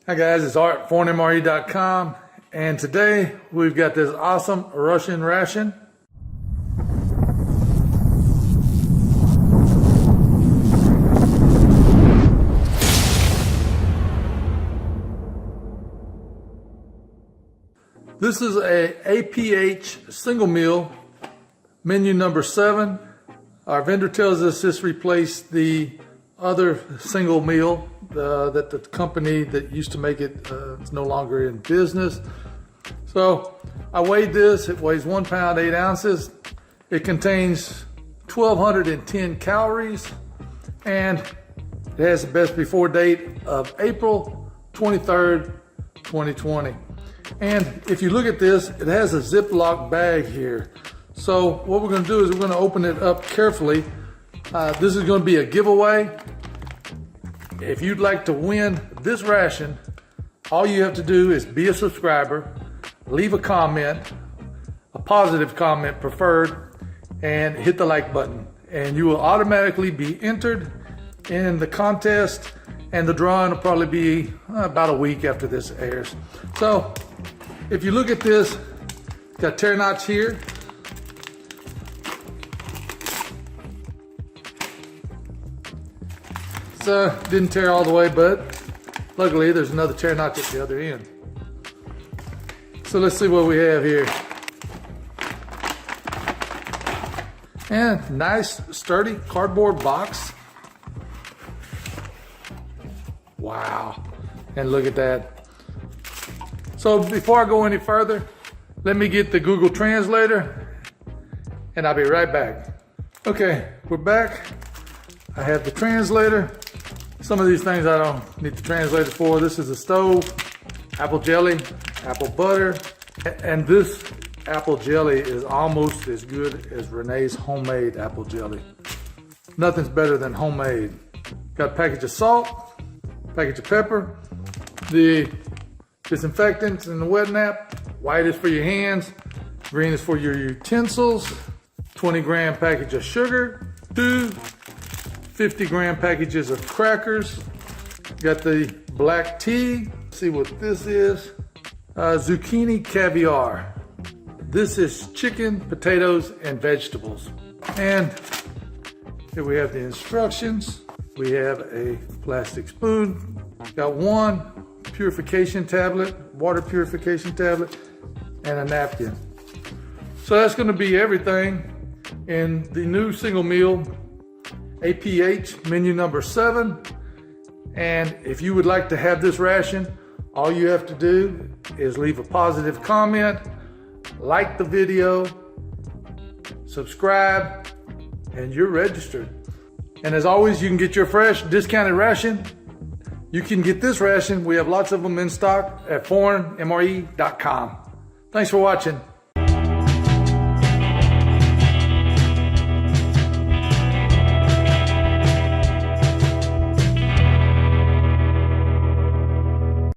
Hi guys, it's Art, ForeignMRE.com, and today we've got this awesome Russian ration. This is a APH single meal, menu number 7. Our vendor tells us this replaced the other single meal that the company that used to make it is no longer in business. So I weighed this. It weighs 1 pound 8 ounces. It contains 1,210 calories, and it has the best before date of April 23rd, 2020. And if you look at this, it has a Ziploc bag here. So what we're going to do is we're going to open it up carefully. This is going to be a giveaway. If you'd like to win this ration, all you have to do is be a subscriber, leave a comment, a positive comment preferred, and hit the like button. And you will automatically be entered in the contest, and the drawing will probably be about a week after this airs. So if you look at this, got tear knots here. Didn't tear all the way, but luckily there's another tear notch at the other end. So let's see what we have here. And nice sturdy cardboard box. Wow, and look at that. So before I go any further, let me get the Google Translator and I'll be right back. Okay, we're back. I have the translator. Some of these things I don't need the translator for. This is a stove, apple jelly, apple butter, and this apple jelly is almost as good as Renee's homemade apple jelly. Nothing's better than homemade. Got a package of salt, package of pepper, the disinfectants in the wet nap. White is for your hands, green is for your utensils, 20-gram package of sugar, 2 50-gram packages of crackers. Got the black tea. Let's see what this is. Zucchini caviar. This is chicken, potatoes, and vegetables. And here we have the instructions. We have a plastic spoon. Got 1 purification tablet, water purification tablet, and a napkin. So that's going to be everything in the new single meal APH menu number 7. And if you would like to have this ration, all you have to do is leave a positive comment, like the video, subscribe, and you're registered. And as always, you can get your fresh discounted ration. You can get this ration. We have lots of them in stock at ForeignMRE.com. Thanks for watching.